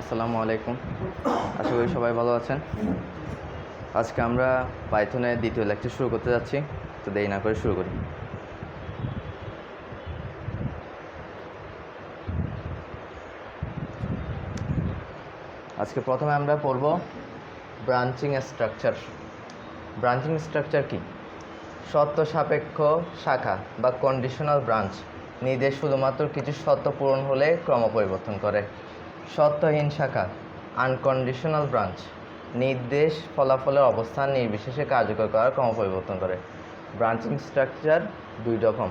আসসালামু আলাইকুম। আশা করি সবাই ভালো আছেন। আজকে আমরা পাইথনের দ্বিতীয় লেকচার শুরু করতে যাচ্ছি, তো দেরি না করে শুরু করি। আজকে প্রথমে আমরা পড়ব ব্রাঞ্চিং স্ট্রাকচার। ব্রাঞ্চিং স্ট্রাকচার কি? শর্ত সাপেক্ষ শাখা বা কন্ডিশনাল ব্রাঞ্চ নির্দেশ শুধুমাত্র কিছু শর্ত পূরণ হলে ক্রম পরিবর্তন করে। শর্তহীন শাখা আনকন্ডিশনাল ব্রাঞ্চ নির্দেশ ফলাফলের অবস্থান নির্বিশেষে কার্যকর করার ক্রম পরিবর্তন করে। ব্রাঞ্চিং স্ট্রাকচার দুই রকম,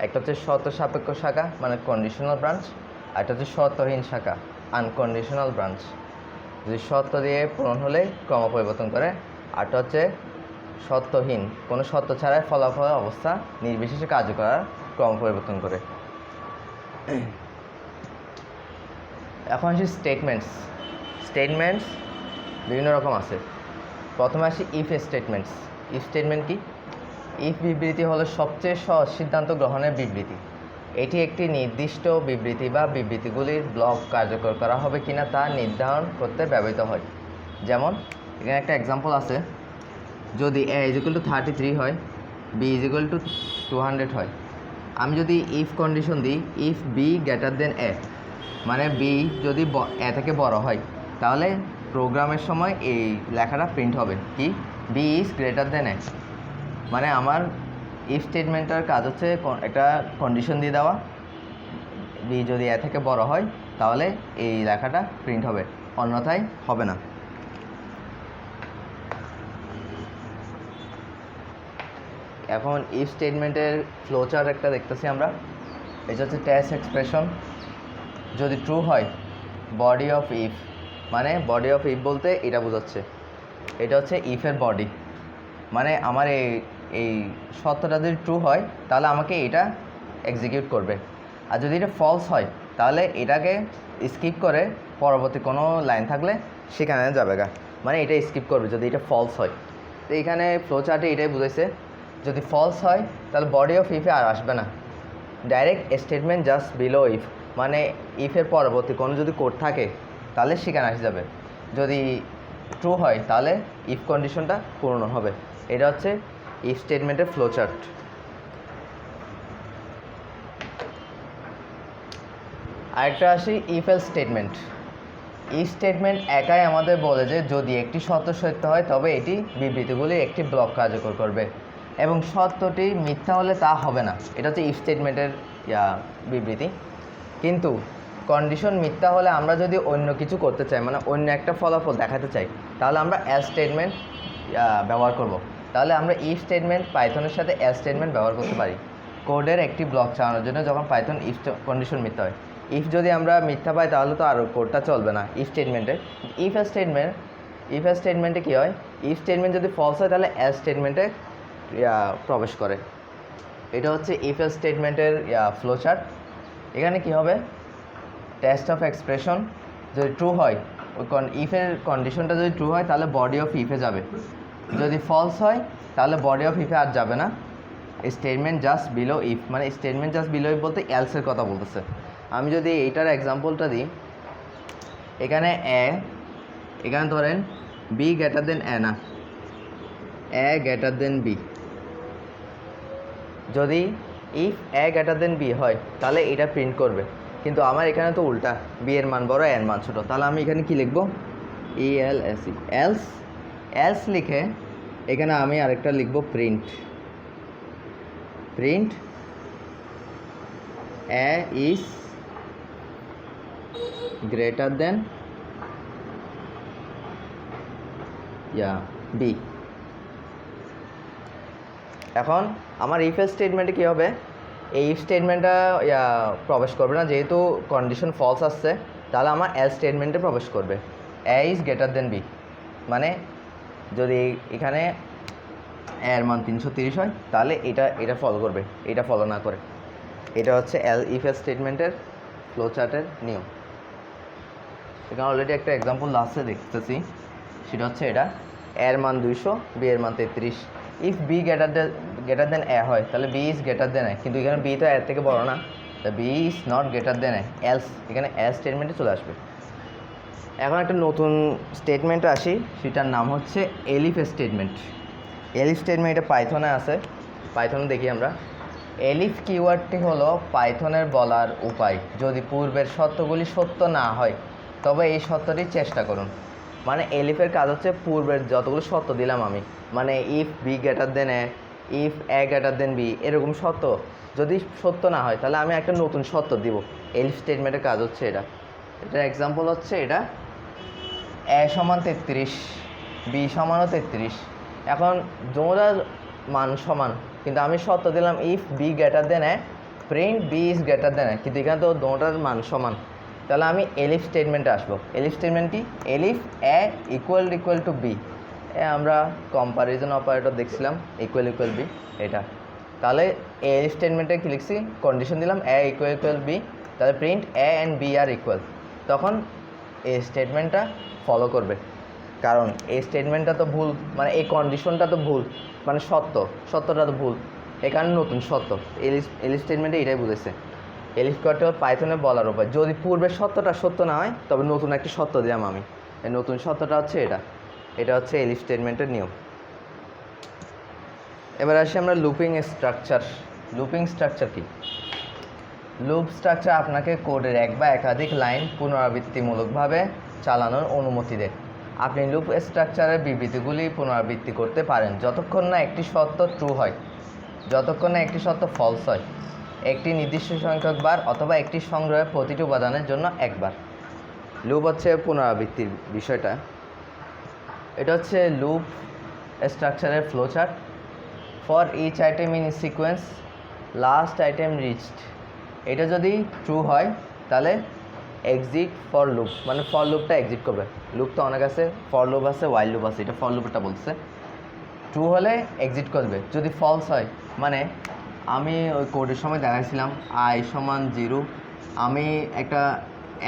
একটা হচ্ছে শর্ত সাপেক্ষ শাখা মানে কন্ডিশনাল ব্রাঞ্চ, আর একটা হচ্ছে শর্তহীন শাখা আনকন্ডিশনাল ব্রাঞ্চ। যদি শর্ত দিয়ে পূরণ হলে ক্রম পরিবর্তন করে, আরটা হচ্ছে শর্তহীন, কোনো শর্ত ছাড়াই ফলাফলের অবস্থা নির্বিশেষে কার্য করার ক্রম পরিবর্তন করে। এখন আসি স্টেটমেন্টস। স্টেটমেন্টস বিভিন্ন রকম আছে। প্রথমে আসি ইফ স্টেটমেন্টস। ইফ স্টেটমেন্ট কি? ইফ বিবৃতি হলো সবচেয়ে সহজ সিদ্ধান্ত গ্রহণের বিবৃতি। এটি একটি নির্দিষ্ট বিবৃতি বা বিবৃতিগুলির ব্লক কার্যকর করা হবে কিনা তা নির্ধারণ করতে ব্যবহৃত হয়। যেমন এখানে একটা এক্সাম্পল আছে, যদি a = 33 হয়, b = 200 হয়, আমি যদি ইফ কন্ডিশন দিই ইফ b > a, মানে b যদি a থেকে বড় হয়, তাহলে প্রোগ্রামের সময় এই লেখাটা প্রিন্ট হবে কি b is greater than a। মানে আমার ইফ স্টেটমেন্টের কাজ হচ্ছে একটা কন্ডিশন দিয়ে দেওয়া, b যদি a থেকে বড় হয় তাহলে এই লেখাটা প্রিন্ট হবে, অন্যথায় হবে না। এখন ইফ স্টেটমেন্টের ফ্লোচার্ট একটা দেখতেছি আমরা। এটা হচ্ছে টেস্ট এক্সপ্রেশন। যদি ট্রু হয় বডি অফ ইফ, মানে বডি অফ ইফ বলতে এটা বোঝাচ্ছে এটা হচ্ছে ইফের বডি, মানে আমার এই শর্তটা যদি ট্রু হয় তাহলে আমাকে এটা এক্সিকিউট করবে। আর যদি এটা ফলস হয় তাহলে এটাকে স্কিপ করে পরবর্তী কোনো লাইন থাকলে সেখানে যাবে গা, মানে এটা স্কিপ করবে যদি এটা ফলস হয়। তো এখানে ফ্লোচার্টে এটাই বুঝাইছে, যদি ফলস হয় তাহলে বডি অফ ইফে আর আসবে না, direct statement just below if, মানে ইফের পরবর্তী কোনো যদি কোড থাকে তাহলে সেখানে আসে যাবে। যদি ট্রু হয় তাহলে ইফ কন্ডিশনটা পূর্ণ হবে। এটা হচ্ছে ইফ স্টেটমেন্টের ফ্লোচার্ট। আরেকটা আসি if else statement. If statement একাই আমাদের বলে যে যদি একটি শর্ত সত্য হয় তবে এটি বিবৃতিগুলি একটি ব্লক কার্যকর করবে, এবং শর্তটি মিথ্যা হলে তা হবে না। এটা হচ্ছে ইফ স্টেটমেন্টের বিবৃতি। কিন্তু কন্ডিশন মিথ্যা হলে আমরা যদি অন্য কিছু করতে চাই, মানে অন্য একটা ফলাফল দেখাতে চাই, তাহলে আমরা এলস স্টেটমেন্ট ব্যবহার করব। তাহলে আমরা ইফ স্টেটমেন্ট পাইথনের সাথে এলস স্টেটমেন্ট ব্যবহার করতে পারি কোডের একটি ব্লক চালানোর জন্য যখন পাইথন ইফ কন্ডিশন মিথ্যা হয়। ইফ যদি আমরা মিথ্যা পাই তাহলে তো আর কোডটা চলবে না ইফ স্টেটমেন্টে। ইফ স্টেটমেন্টে কী হয়, ইফ স্টেটমেন্ট যদি ফলস হয় তাহলে এলস স্টেটমেন্টে প্রবেশ করে। এটা হচ্ছে ইফ এলস স্টেটমেন্টের ফ্লোচার্ট। এখানে কি হবে, টেস্ট অফ এক্সপ্রেশন যদি ট্রু হয়, ওই ইফের কন্ডিশনটা যদি ট্রু হয় তাহলে বডি অফ ইফে যাবে, যদি ফলস হয় তাহলে বডি অফ ইফে আর যাবে না, স্টেটমেন্ট জাস্ট বিলো ইফ, মানে স্টেটমেন্ট জাস্ট বিলো ইফ বলতে এলসের কথা বলতেছে। আমি যদি এইটার এক্সাম্পলটা দিই, এখানে এখানে ধরেন b > a না, a > b। যদি ইফ a > b হয় তাহলে এটা প্রিন্ট করবে, কিন্তু আমার এখানে তো উল্টা, b এর মান বড়, a এর মান ছোট। তাহলে আমি এখানে কি লিখব, এলস লিখে এখানে আমি আরেকটা লিখব print a is greater than b। এখন আমার ইফ স্টেটমেন্টে কী হবে, এই ইফ স্টেটমেন্টটা প্রবেশ করবে না, যেহেতু কন্ডিশন ফলস আসছে, তাহলে আমার এলস স্টেটমেন্টে প্রবেশ করবে a is greater than b। মানে যদি এখানে a এর মান 330 হয় তাহলে এটা ফলো করবে, এটা ফলো না করে। এটা হচ্ছে ইফ স্টেটমেন্টের ফ্লোচার্টের নিয়ম। এখানে অলরেডি একটা এক্সাম্পল লাস্টে দেখতেছি, সেটা হচ্ছে এটা a এর মান 200, b এর মান 33। If b greater than a হয় তাহলে b is greater than a, কিন্তু এখানে b তো a এর থেকে বড় না, তা b is not greater than a, else এখানে এলস স্টেটমেন্টে চলে আসবে। এখন একটা নতুন স্টেটমেন্ট আসি, সেটার নাম হচ্ছে এলিফ স্টেটমেন্ট। এলিফ স্টেটমেন্ট এটা পাইথনে আছে, পাইথনে দেখি আমরা। এলিফ কিওয়ার্ডটি হলো পাইথনের বলার উপায় যদি পূর্বের শর্তগুলি সত্য না হয় তবে এই সত্যটি চেষ্টা করুন। মানে এলিফের কাজ হচ্ছে পূর্বের যতগুলো সত্য দিলাম আমি, মানে if B greater than A, if A greater than B, এরকম সত্য যদি সত্য না হয় তাহলে আমি একটা নতুন সত্য দিব। এলিফ স্টেটমেন্টের কাজ হচ্ছে এটা। এটার এক্সাম্পল হচ্ছে এটা এ সমান 33, বি সমানও 33। এখন দুটার মান সমান, কিন্তু আমি সত্য দিলাম if B greater than A, print B is greater than A, কিন্তু এখানে তো দুটার মান সমান। তাহলে আমি এলিফ স্টেটমেন্টে আসবো। এলিফ স্টেটমেন্টটি elif A equal to B, আমরা কম্পারিজন অপারেটর দেখছিলাম, ইকুয়াল বি এটা। তাহলে এলিফ স্টেটমেন্টে কি লিখছি, কন্ডিশন দিলাম এ ইকুয়াল বি, তাহলে print A and B are equal. তখন এই স্টেটমেন্টটা ফলো করবে, কারণ এই স্টেটমেন্টটা তো ভুল, মানে এই কন্ডিশনটা তো ভুল, মানে সত্যটা তো ভুল, এখানে নতুন সত্য। এলিফ স্টেটমেন্টে এটাই বুঝেছে। এলিফ করতে পাইথনে বলার উপায় যদি পূর্বের সত্যটা সত্য না হয় তবে নতুন একটি সত্য দিলাম আমি, এই নতুন সত্যটা হচ্ছে এটা হচ্ছে এলিফ স্টেটমেন্টের নিয়ম। এবার আসি আমরা লুপিং স্ট্রাকচার। লুপিং স্ট্রাকচার কি? লুপ স্ট্রাকচার আপনাকে কোডের এক বা একাধিক লাইন পুনরাবৃত্তিমূলকভাবে চালানোর অনুমতি দেয়। আপনি লুপ স্ট্রাকচারের বিবৃতিগুলি পুনরাবৃত্তি করতে পারেন যতক্ষণ না একটি সত্য ট্রু হয়, যতক্ষণ না একটি সত্য ফলস হয়, একটি নির্দিষ্ট সংখ্যক বার অথবা একটি সংগ্রহের প্রতিটি উপাদানের জন্য একবার। লুপ হচ্ছে পুনরাবৃত্তির বিষয়টা। এটা হচ্ছে লুপ স্ট্রাকচারের flowchart. For each item in sequence last item reached, এটা যদি ট্রু হয় তাহলে এক্সিট ফর লুপ, মানে ফর লুপটা এক্সিট করবে। লুপ তো অনেক আছে, ফর লুপ আছে, ওয়াইল লুপ আছে, এটা ফর লুপটা বলছে। ট্রু হলে এক্সিট করবে, যদি ফলস হয়, মানে আমি ওই কোডের সময় দেখাইছিলাম আই সমান 0, আমি একটা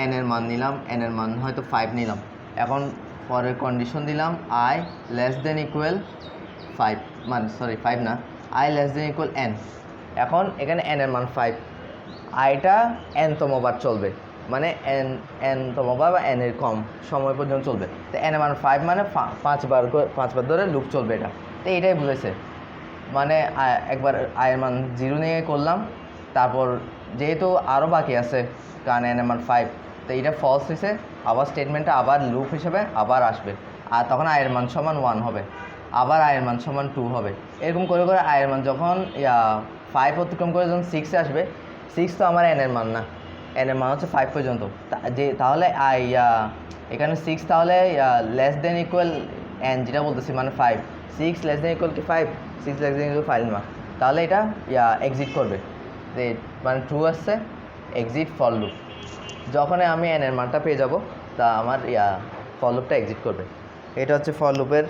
এন এর মান নিলাম, এন এর মান হয়তো 5 নিলাম, এখন পরের কন্ডিশন দিলাম আই লেস দেন ইকুয়াল 5, মানে সরি 5 না, I less than equal N. এখন এখানে এন এর মান 5, আইটা এনতম বার চলবে, মানে এনতম বার বা এন এর কম সময় পর্যন্ত চলবে। তো এন এর মান 5 মানে 5বার ধরে লুপ চলবে এটা। তো এইটাই বুঝেছে, মানে একবার আয়ের মান 0 নিয়ে করলাম, তারপর যেহেতু আরও বাকি আছে কারণ এন এর মান 5, তো এইটা ফলস হয়েছে, আবার স্টেটমেন্টটা আবার লুপ হিসেবে আবার আসবে, আর তখন আয়ের মান সমান 1 হবে, আবার আয়ের মান সমান 2 হবে। এরকম করে করে আয়ের মান যখন 5 অতিক্রম করে যখন 6 আসবে, 6 তো আমার এন এর মান না, এন এর মান হচ্ছে 5 পর্যন্ত, তাহলে এখানে 6 তাহলে লেস দেন ইকুয়াল এন যেটা বলতেছি, মানে 5, 6 লেস দেন ইকুয়াল কি 5, 6 লেস দেন ইকুয়াল 5 না, তাহলে এটা এক্সিট করবে, যে মানে ট্রু আসছে, এক্সিট ফর লুপ। যখন আমি এন এর মানটা পেয়ে যাব তা আমার ফর লুপটা এক্সিট করবে। এটা হচ্ছে ফর লুপের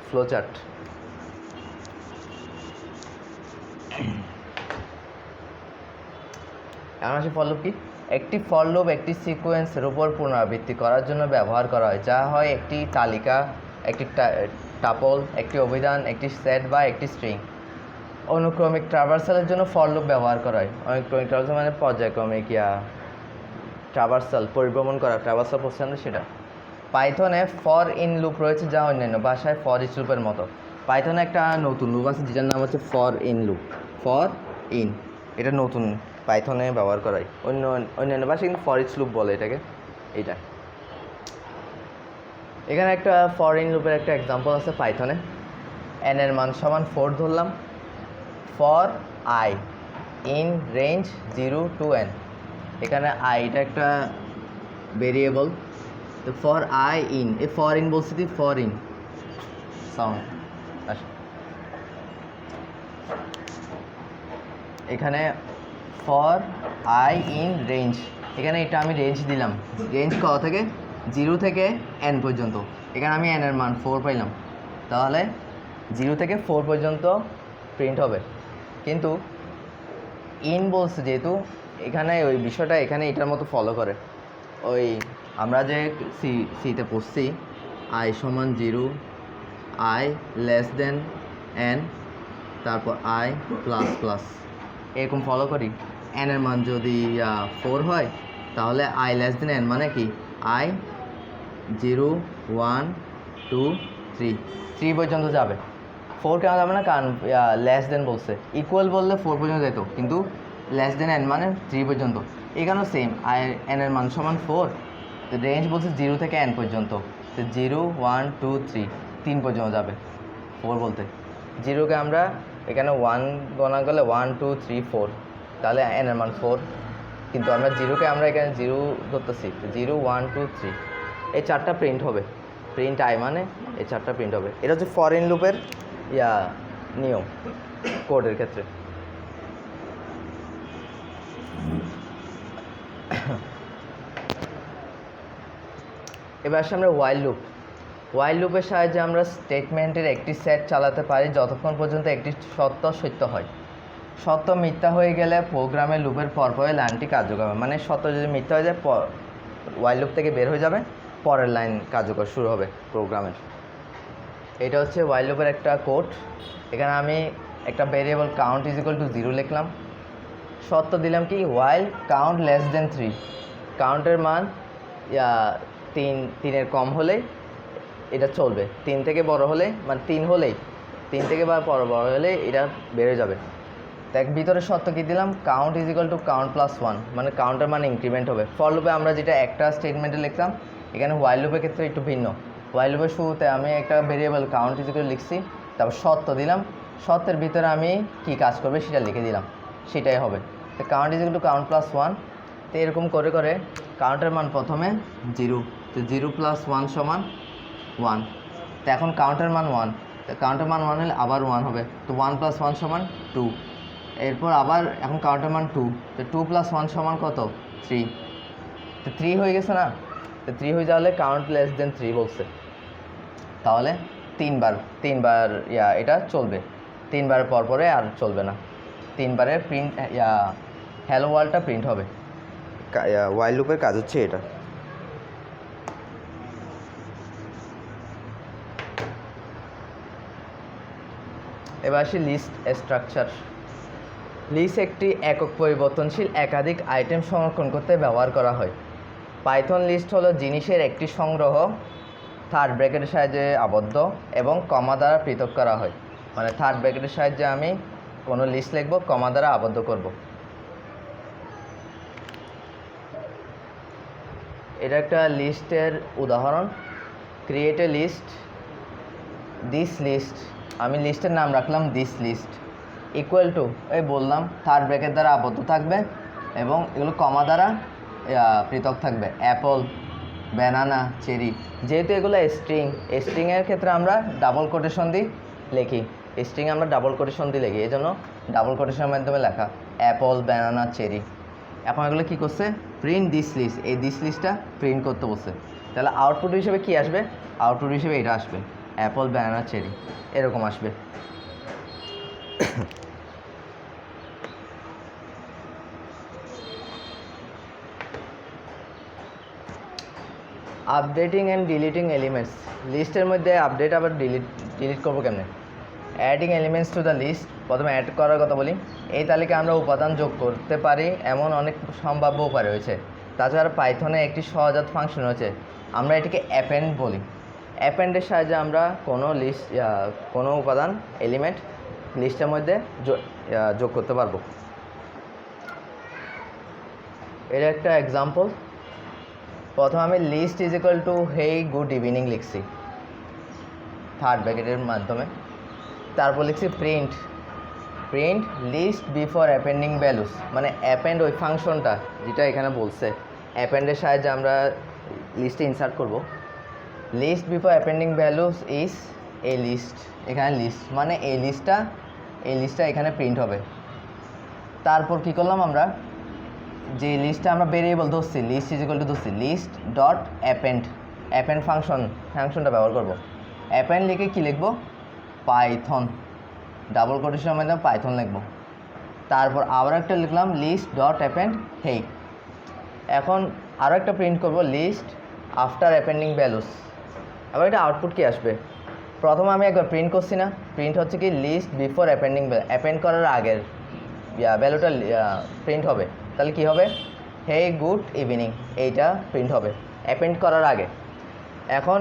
ফ্লো চার্ট। এখন আসি ফর লুপ কি? একটি ফর লুপ একটি সিকোয়েন্সের উপর পুনরাবৃত্তি করার জন্য ব্যবহার করা হয়, যা হয় একটি তালিকা, একটি টাপল, একটি অভিধান, একটি সেট বা একটি স্ট্রিং। অনুক্রমিক ট্রাভার্সালের জন্য ফর লুপ ব্যবহার করা হয়। অনুক্রমিক ট্রাভার্সাল মানে পর্যায়ক্রমিক ট্রাভার্সাল, পরিভ্রমণ করা, ট্রাভার্সাল প্রসেস সেটা। পাইথনে ফর ইন লুপ রয়েছে, যা অন্যান্য ভাষায় ফর ইচ লুপের মতো। পাইথনে একটা নতুন লুপ আছে যেটার নাম হচ্ছে for in loop. For in এটা নতুন পাইথনে ব্যবহার করা হয়, অন্যান্য ভাষায় কিন্তু ফর ইচ লুপ বলে এটাকে। এইটা এখানে একটা ফর ইন লুপের একটা এক্সাম্পল আছে পাইথনে। এন এর মান সমান 4 ধরলাম, for I in range 0 to n, এখানে আইটা একটা ভেরিয়েবল, তো for I in, A for in বলছি দি ফর ইন সাউন্ড এখানে ফর আই ইন রেঞ্জ, এখানে এটা আমি রেঞ্জ দিলাম, রেঞ্জ কত থেকে 0 থেকে n পর্যন্ত, এখানে আমি n এর মান 4 পাইলাম, তাহলে 0 থেকে 4 পর্যন্ত প্রিন্ট হবে। কিন্তু ইন বলছে যেহেতু, এখানে ওই বিষয়টা এখানে এটার মতো ফলো করে, ওই আমরা যে সিতে পড়ছি আই সমান 0, আই লেস দেন n, তারপর আই প্লাস প্লাস, এরকম ফলো করি। এন এর মান যদি 4 হয় তাহলে আই লেস দেন n মানে কি আই 0 1 2 3 3 পর্যন্ত যাবে। 4 কেন যাবে না? কারণ লেস দেন বলছে। ইকুয়াল বললে 4 পর্যন্ত যেত, কিন্তু লেস দেন n মানে 3 পর্যন্ত। এখানেও সেম, আর n এর মান সমান 4, তো রেঞ্জ বলছে 0 থেকে n পর্যন্ত, তো 0 1 2 3 3 পর্যন্ত যাবে 4 বলতে। 0কে আমরা এখানে 1 গণনা করলে 1 2 3 4, তাহলে n এর মান 4, কিন্তু আমরা 0কে আমরা এখানে 0 ধরতেছি, 0 1 2 3 এই 4টা প্রিন্ট হবে। প্রিন্ট আই মানে এই 4টা প্রিন্ট হবে। এটা হচ্ছে ফরেন লুপের নিয়ম কোডের ক্ষেত্রে। এবার আসলে আমরা ওয়াইল লুপ। ওয়াইল লুপের সাহায্যে আমরা স্টেটমেন্টের একটি সেট চালাতে পারি যতক্ষণ পর্যন্ত একটি সত্য সত্য হয়। সত্য মিথ্যা হয়ে গেলে প্রোগ্রামের লুপের পরপরের লাইনটি কার্যকর হবে। মানে সত্য যদি মিথ্যা হয়ে যায়, ওয়াইল লুপ থেকে বের হয়ে যাবে, পরের লাইন কার্যকর শুরু হবে প্রোগ্রামের। এটা হচ্ছে ওয়াইল লুপের একটা কোড। এখানে আমি একটা variable count is equal two 0 লিখলাম, সত্য দিলাম কি ওয়াইল কাউন্ট লেস দেন 3, কাউন্টের মান 3-এর কম হলেই এটা চলবে, 3 থেকে বড় হলে মানে 3 হলেই, 3 থেকে বড় হলেই এটা বেড়ে যাবে। দেখ ভিতরে সত্য কী দিলাম, count is equal to count plus 1, মানে কাউন্টের মান ইনক্রিমেন্ট হবে। ফর লুপে আমরা যেটা একটা স্টেটমেন্টে লিখতাম, এখানে ওয়াইল লুপের ক্ষেত্রে একটু ভিন্ন। ওয়াইল লুপের শুরুতে আমি একটা ভেরিয়েবল কাউন্ট ইজ ইকুয়াল লিখছি, তারপর সত্য দিলাম, সত্যের ভিতরে আমি কি কাজ করবে সেটা লিখে দিলাম, সেটাই হবে। তো count is equal to count plus 1, তো এরকম করে করে কাউন্টের মান প্রথমে 0, তো 0 প্লাস 1 সমান 1, তো এখন কাউন্টের মান 1, তো কাউন্টের মান 1 হলে আবার 1 হবে, তো 1 প্লাস 1 সমান 2, এরপর আবার এখন কাউন্টের মান 2, তো 2 প্লাস 1 সমান কত 3, তো 3 হয়ে গেছে না, তো 3 হয়ে যাওয়ালে কাউন্ট লেস দেন 3 বলছে, তাহলে তিনবার এটা চলবে, 3 বার পর পরে আর চলবে না, 3 বারের প্রিন্ট হ্যালো ওয়ার্ল্ডটা প্রিন্ট হবে। ওয়াইল লুপের কাজ হচ্ছে এটা। এবার আসি লিস্ট স্ট্রাকচার। লিস্ট একটি একক পরিবর্তনশীল একাধিক আইটেম সংরক্ষণ করতে ব্যবহার করা হয়। পাইথন লিস্ট হলো জিনিসের একটি সংগ্রহ, থার্ড ব্র্যাকেটের সাহায্যে আবদ্ধ এবং কমা দ্বারা পৃথক করা হয়। মানে থার্ড ব্র্যাকেটের সাহায্যে আমি কোনো লিস্ট লিখব, কমা দ্বারা আবদ্ধ করব। এটা একটা লিস্টের উদাহরণ। Create a list, this list, আমি লিস্টের নাম রাখলাম দিস লিস্ট, ইকুয়াল টু এই বললাম থার্ড ব্র্যাকেট দ্বারা আবদ্ধ থাকবে এবং এগুলো কমা দ্বারা পৃথক থাকবে, অ্যাপল, ব্যানানা, চেরি। যেহেতু এগুলো স্ট্রিংয়ের ক্ষেত্রে আমরা ডাবল কোটেশন দিয়ে লিখি, স্ট্রিং আমরা ডাবল কোটেশন দিয়ে লিখি, এই জন্য ডাবল কোটেশনের মাধ্যমে লেখা অ্যাপল, ব্যানানা, চেরি। এখন এগুলো কী করছে, প্রিন্ট দিস লিস্ট, এই দিস লিস্টটা প্রিন্ট করতে বলছে। তাহলে আউটপুট হিসেবে কী আসবে, আউটপুট হিসেবে এটা আসবে, অ্যাপল, ব্যানানা, চেরি, এরকম আসবে। Updating and deleting elements. লিস্টের মধ্যে আপডেট আবার ডিলিট করবো কেমনে। Adding elements to the list, প্রথমে অ্যাড করার কথা বলি। এই তালিকায় আমরা উপাদান যোগ করতে পারি এমন অনেক সম্ভাব্য উপায় রয়েছে। তাছাড়া পাইথনে একটি সহজাত ফাংশন রয়েছে, আমরা এটিকে অ্যাপেন্ড বলি। অ্যাপেন্ডের সাহায্যে আমরা কোনো উপাদান এলিমেন্ট লিস্টের মধ্যে যোগ করতে পারবো। এর একটা এক্সাম্পল, প্রথমে আমি list is equal to hey good evening লিখছি থার্ড ব্র্যাকেটের মাধ্যমে, তারপর লিখছি print list before appending values, মানে অ্যাপেন্ড ওই ফাংশনটা যেটা এখানে বলছে, অ্যাপেন্ডের সাহায্যে আমরা লিস্টে ইনসার্ট করব। List before appending values is a list, এখানে লিস্ট মানে এই লিস্টটা এখানে প্রিন্ট হবে। তারপর কী করলাম, আমরা যে লিস্টটা আমরা ভেরিয়েবল ধরছি, লিস্ট ইজ ইকুয়াল টু ধরছি লিস্ট ডট অ্যাপেন্ড ফাংশনটা ব্যবহার করব। অ্যাপেন্ড লিখে কী লিখব, পাইথন, ডাবল কোটেশনের মাধ্যমে পাইথন লিখব। তারপর আবার একটা লিখলাম লিস্ট ডট অ্যাপেন্ড হেই। এখন আরও একটা প্রিন্ট করব, লিস্ট আফটার অ্যাপেন্ডিং ভ্যালুস। আবার এটা আউটপুট কি আসবে, প্রথমে আমি একবার প্রিন্ট করছি না, প্রিন্ট হচ্ছে কি লিস্ট বিফোর অ্যাপেন্ডিং ভ্যালু, অ্যাপেন্ড করার আগের ভ্যালুটা প্রিন্ট হবে। তাহলে কী হবে, হে গুড ইভিনিং, এইটা প্রিন্ট হবে অ্যাপেন্ড করার আগে। এখন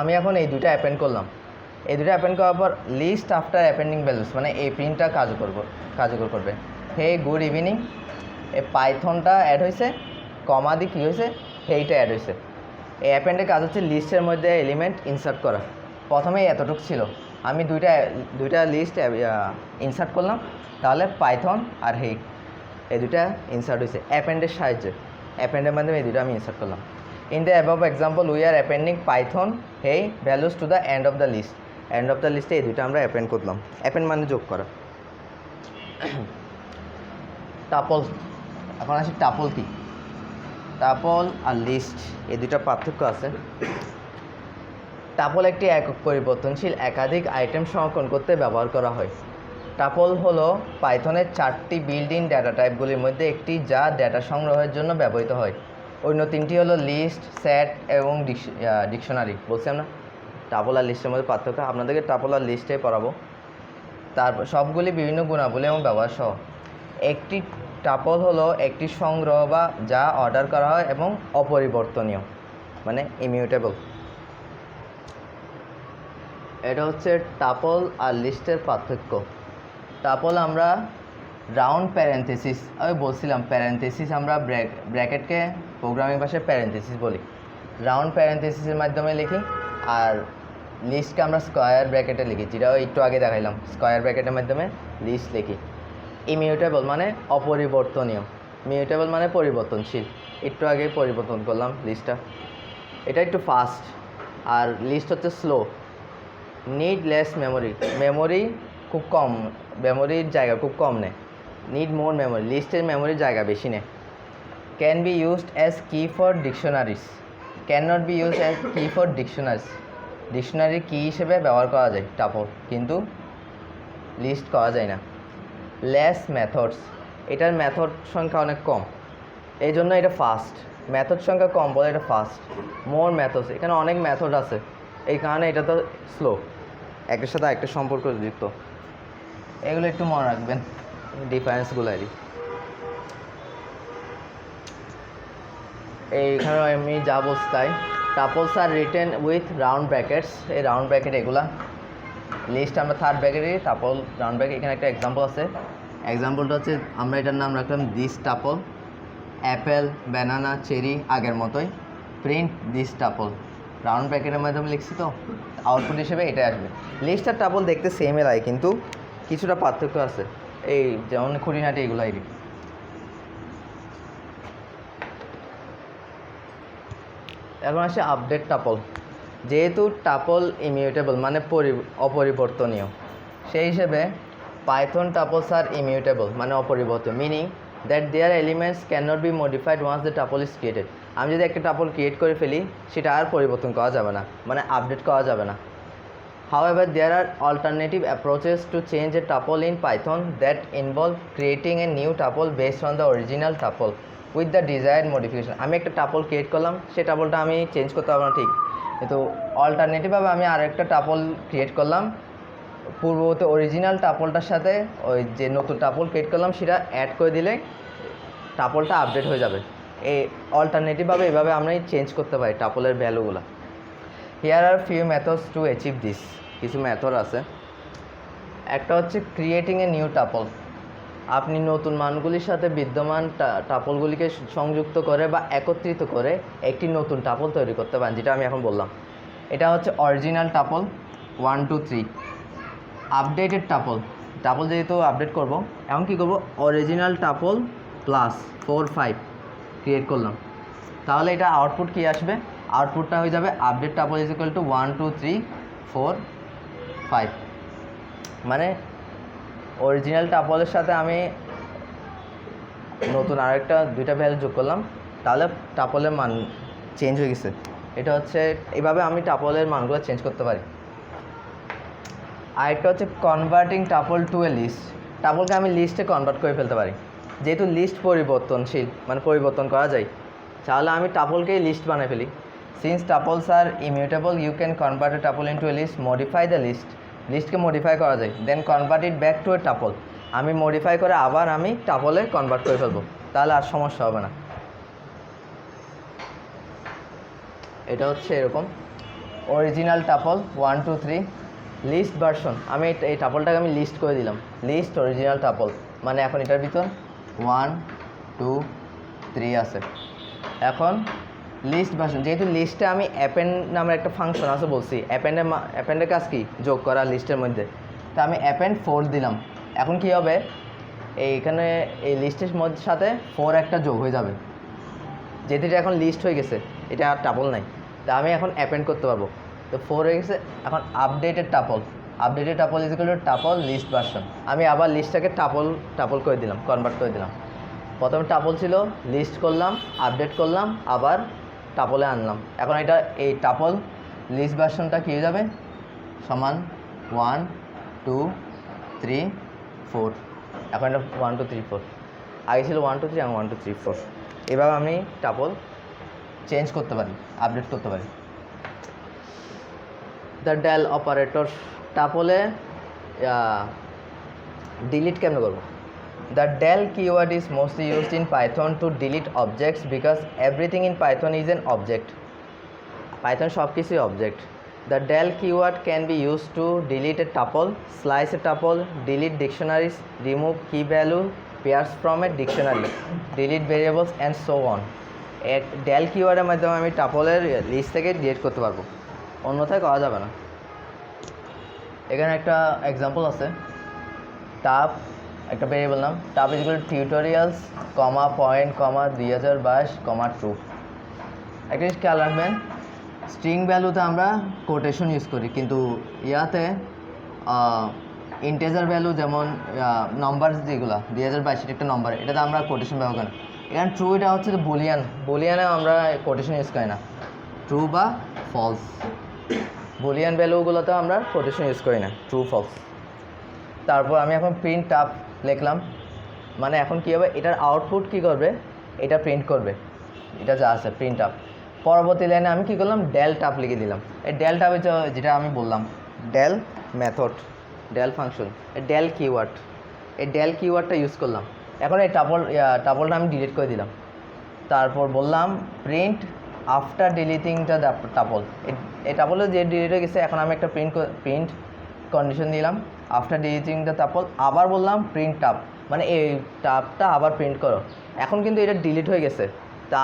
আমি এখন এই দুটো অ্যাপেন্ড করলাম, এই দুটো অ্যাপেন্ড করার পর লিস্ট আফটার অ্যাপেন্ডিং ভ্যালুস মানে এই প্রিন্টটা কার্যকর করবে। হে গুড ইভিনিং, এই পাইথনটা অ্যাড হয়েছে, কমা দিয়ে কী হয়েছে, হেইটা অ্যাড হয়েছে। এই অ্যাপেন্ডের কাজ হচ্ছে লিস্টের মধ্যে এলিমেন্ট ইনসার্ট করা। প্রথমেই এতটুকু ছিল, আমি দুইটা লিস্ট ইনসার্ট করলাম, তাহলে পাইথন আর হেই এই দুটা ইনসার্ট হয়েছে অ্যাপেন্ডের সাহায্যে। অ্যাপেন্ডের মাধ্যমে এই দুটো আমি ইনসার্ট করলাম। In the above example we are appending Python hey values to the end of the list. End of the লিস্টে এই দুটো আমরা অ্যাপেন্ড করলাম। অ্যাপেন্ড মানে যোগ করা। টাপল, এখন আসি টাপল কি। টাপল আর লিস্ট এই দুটো পার্থক্য আছে। টাপল একটি একক পরিবর্তনশীল একাধিক আইটেম সংরক্ষণ করতে ব্যবহার করা হয়। টাপল হলো পাইথনের 4টি বিল্ড ইন ডেটা টাইপগুলির মধ্যে একটি, যা ডেটা সংগ্রহের জন্য ব্যবহৃত হয়। অন্য 3টি হলো লিস্ট, সেট এবং ডিকশনারি। বলছিলাম না টাপল আর লিস্টের মধ্যে পার্থক্য, আপনাদেরকে টাপল আর লিস্টে পড়াবো। তারপর সবগুলি বিভিন্ন গুণাবলী এবং ব্যবহার সহ। একটি টাপল হলো একটি সংগ্রহ বা যা অর্ডার করা হয় এবং অপরিবর্তনীয় মানে ইমিউটেবল। এটা হচ্ছে টাপল আর লিস্টের পার্থক্য। টাপল আমরা রাউন্ড প্যারেন্থেসিস, আমি বলছিলাম প্যারেন্থেসিস আমরা ব্র্যাকেটকে প্রোগ্রামিং ভাষায় প্যারেন্থেসিস বলি, রাউন্ড প্যারেন্থেসিসের মাধ্যমে লিখি। আর লিস্টকে আমরা স্কোয়ার ব্র্যাকেটে লিখি, যেটা একটু আগে দেখাইলাম, স্কোয়ার ব্র্যাকেটের মাধ্যমে লিস্ট লিখি। ইমিউটেবল মানে অপরিবর্তনীয়, মিউটেবল মানে পরিবর্তনশীল। একটু আগে পরিবর্তন করলাম লিস্টটা, এটা একটু ফাস্ট। আর লিস্ট হচ্ছে স্লো। নিড লেস মেমোরি খুব কম, মেমোরির জায়গা খুব কম নেয়। নিড মোর মেমোরি, লিস্টের মেমোরির জায়গা বেশি নেয়। Can be used as key for dictionaries, can not be used as key for dictionaries. Dictionary key হিসেবে ব্যবহার করা যায় টাপল, কিন্তু লিস্ট করা যায় না। লেস মেথডস, এটার মেথড সংখ্যা অনেক কম, এই জন্য এটা ফাস্ট। মেথড সংখ্যা কম বলে এটা ফাস্ট। মোর মেথডস, এখানে অনেক মেথড আছে, এই কারণে এটা তো স্লো, একটার সাথে একটা সম্পর্ক যুক্ত। এগুলো একটু মনে রাখবেন ডিফারেন্সগুলো আর কি। এইখানে আমি যা বলছি তাই। টাপলস are written with round brackets, এই রাউন্ড ব্র্যাকেট এগুলা। লিস্ট আমরা থার্ড ব্র্যাকেটে, টাপল রাউন্ড ব্র্যাকেট। এখানে একটা এক্সাম্পল আছে, এক্সাম্পলটা হচ্ছে আমরা এটার নাম রাখলাম this tuple. Apple, banana, cherry আগের মতোই। প্রিন্ট দিস টাপল, রাউন্ড ব্র্যাকেটের মাধ্যমে লিখছি, তো আউটপুট হিসেবে এটাই আসবে। লিস্ট আর টাপল দেখতে সেমই লাগে, কিন্তু কিছুটা পার্থক্য আছে, এই যেমন খুঁটিনাটি এগুলো আইডি। এখন আসে আপডেট টাপল। যেহেতু টাপল ইমিউটেবল মানে অপরিবর্তনীয়, সেই হিসেবে পাইথন টাপলস আর ইমিউটেবল মানে অপরিবর্তনীয়, meaning that their elements can not be modified once the tuple is created. আমি যদি একটা টাপল ক্রিয়েট করে ফেলি, সেটা আর পরিবর্তন করা যাবে না, মানে আপডেট করা যাবে না। However, there are alternative approaches to change a tuple in Python that involve creating a new tuple based on the original tuple with the desired modification. আমি একটা টাপল ক্রিয়েট করলাম, সেই টাপলটা আমি চেঞ্জ করতে পারবো না ঠিক, কিন্তু অল্টারনেটিভভাবে আমি আরেকটা টাপল ক্রিয়েট করলাম, পূর্ববর্তী অরিজিনাল টাপলটার সাথে ওই যে নতুন টাপল ক্রিয়েট করলাম সেটা অ্যাড করে দিলে টাপলটা আপডেট হয়ে যাবে। এই অল্টারনেটিভভাবে এভাবে আমরা চেঞ্জ করতে পারি টাপলের ভ্যালুগুলো। Here are few methods to achieve this, কিছু মেথড আছে। একটা হচ্ছে ক্রিয়েটিং এ নিউ টাপল, আপনি নতুন মানগুলির সাথে বিদ্যমান টাপলগুলিকে সংযুক্ত করে বা একত্রিত করে একটি নতুন টাপল তৈরি করতে পারেন, যেটা আমি এখন বললাম। এটা হচ্ছে অরিজিনাল টাপল 1 2 3। আপডেটেড টাপল যেহেতু আপডেট করব, এখন কী করব, অরিজিনাল টাপল প্লাস 4 5 ক্রিয়েট করলাম, তাহলে এটা আউটপুট কী আসবে, আউটপুটটা হয়ে যাবে update tuple is equal two 1 2 3 4 5। মানে অরিজিনাল টাপলের সাথে আমি নতুন আরেকটা দুইটা ভ্যালু যোগ করলাম, তাহলে টাপলের মান চেঞ্জ হয়ে গেছে। এটা হচ্ছে এইভাবে আমি টাপলের মানগুলো চেঞ্জ করতে পারি। আরেকটা হচ্ছে converting tuple to a list, টাপলকে আমি লিস্টে কনভার্ট করে ফেলতে পারি। যেহেতু লিস্ট পরিবর্তনশীল মানে পরিবর্তন করা যায়, তাহলে আমি টাপলকেই লিস্ট বানিয়ে ফেলি। Since tuples are immutable you can convert a tuple into a list, modify the list, লিস্টকে মডিফাই করা যায়, then convert it back to a tuple, আমি মডিফাই করে আবার আমি টাপলে কনভার্ট করে ফেলবো, তাহলে আর সমস্যা হবে না। এটা হচ্ছে এরকম। Original tuple 1 2 3 list version. আমি এই টাপলটাকে আমি লিস্ট করে দিলাম, লিস্ট অরিজিনাল টাপল, মানে এখন এটার ভিতর 1 2 3 আছে। এখন লিস্ট ভার্সন, যেহেতু লিস্টে আমি অ্যাপেন্ড নামের একটা ফাংশন আছে বলছি, অ্যাপেন্ডের কাজ কি, যোগ করা লিস্টের মধ্যে, তো আমি অ্যাপেন্ড 4 দিলাম। এখন কি হবে, এইখানে এই লিস্টের সাথে 4 একটা যোগ হয়ে যাবে, যেহেতু এটা এখন লিস্ট হয়ে গেছে, এটা আর টাপল নাই, তা আমি এখন অ্যাপেন্ড করতে পারবো। তো 4 হয়ে গেছে, এখন updated tuple is equal to tuple list version. আমি আবার লিস্টটাকে টাপল করে দিলাম, কনভার্ট করে দিলাম। প্রথমে টাপল ছিল, লিস্ট করলাম, আপডেট করলাম, আবার টাপলে আনলাম। এখন এটা এই টাপল লিস্ট ভার্সনটা কী হয়ে যাবে, সমান 1 2 3 4। এখন এটা 1 2 3 4, আগে ছিল 1 2 3, এখন 1 2 3 4। এভাবে আমি টাপল চেঞ্জ করতে পারি, আপডেট করতে পারি। দ্য ডেল অপারেটর, টাপলে ডিলিট কেমনে করবো? The del keyword is mostly used in Python to delete objects because everything in Python is an object. Python সব কিছুই object. The del keyword can be used to delete a tuple, slice a tuple, delete dictionaries, remove key value pairs from a dictionary, delete variables and so on. এক del keyword-এর মাধ্যমে আমি টাপলের list থেকে delete করতে পারবো, অন্যথায় করা যাবে না। এখানে একটা এক্সাম্পল আছে, টাপ একটা ভেরিয়েবল নাম, টাপ is equal two tutorials comma point comma 2022 comma true. একটা জিনিস খেয়াল রাখবেন, স্ট্রিং ভ্যালুতে আমরা কোটেশন ইউজ করি, কিন্তু ইয়াতে ইন্টেজার ভ্যালু যেমন নাম্বার যেগুলো 2022 একটা নম্বর, এটাতে আমরা কোটেশন ব্যবহার করি না। এখানে ট্রু এটা হচ্ছে বুলিয়ানে আমরা কোটেশন ইউজ করি না, ট্রু বা ফলস, বুলিয়ান ভ্যালুগুলোতেও আমরা কোটেশন ইউজ করি না, ট্রু ফলস। তারপর আমি এখন প্রিন্ট টাপ লিখলাম, মানে এখন কী হবে, এটার আউটপুট কী করবে, এটা প্রিন্ট করবে, এটা যা আছে প্রিন্ট টাপ। পরবর্তী লাইনে আমি কী করলাম, ডেল টাপ লিখে দিলাম। এই ডেল টাপে যেটা আমি বললাম, del method, del function, del keyword, এই ডেল কিওয়ার্ডটা ইউজ করলাম। এখন এই টাপলটা আমি ডিলিট করে দিলাম। তারপর বললাম print after deleting the tuple, এই টাপলে যে ডিলিট হয়ে গেছে, এখন আমি একটা প্রিন্ট কন্ডিশন দিলাম আফটার ডিলিটিং দ্য টাপল। আবার বললাম প্রিন্ট টাপ, মানে এই টাপটা আবার প্রিন্ট করো। এখন কিন্তু এটা ডিলিট হয়ে গেছে, তা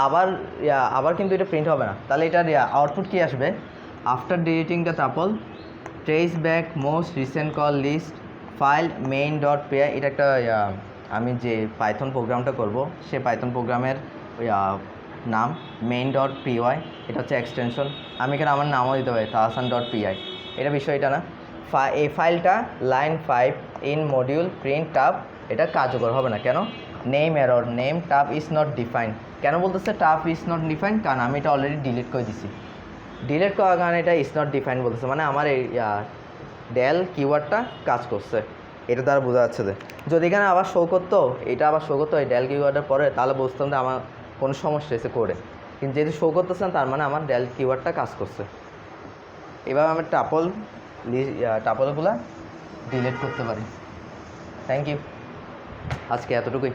আবার কিন্তু এটা প্রিন্ট হবে না। তাহলে এটার আউটপুট কী আসবে, after deleting the tuple traceback most recent call list file main dot P I. এটা একটা আমি যে পাইথন প্রোগ্রামটা করব, সে পাইথন প্রোগ্রামের নাম মেইন ডট পি ওয়াই, এটা হচ্ছে এক্সটেনশন। আমি এখানে আমার নামও দিতে পারি, তাহসান ডট পি আই, এটা বিষয়টা না। এই ফাইলটা লাইন 5 ইন মডিউল প্রিন্ট টাপ, এটা কার্যকর হবে না। কেন? নেম এরর, নেম টাপ ইজ নট ডিফাইন্ড। কেন বলতেছে টাপ ইজ নট ডিফাইন্ড? কারণ আমি এটা অলরেডি ডিলিট করে দিছি, ডিলিট করার কারণে এটা ইজ নট ডিফাইন্ড বলতেছে, মানে আমার এই ডেল কিওয়ার্ডটা কাজ করছে, এটা দ্বারা বোঝা যাচ্ছে। যে যদি এখানে আবার শো করতো, এটা আবার শো করতো এই ডেল কিওয়ার্ডের পরে, তাহলে বুঝতাম যে আমার কোনো সমস্যা এসে করে, কিন্তু যেহেতু শো করতেছে না, তার মানে আমার ডেল কিওয়ার্ডটা কাজ করছে। এভাবে আমি টাপলগুলো ডিলিট করতে পারি। থ্যাংক ইউ, আজকে এতটুকুই,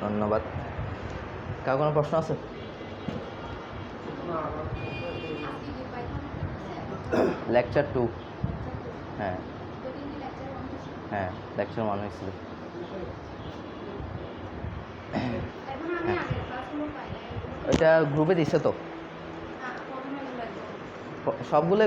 ধন্যবাদ। কার কোনো প্রশ্ন আছে? লেকচার 2, হ্যাঁ হ্যাঁ, লেকচার 1 হয়েছিল। ওইটা গ্রুপে দিচ্ছে তো, সবগুলো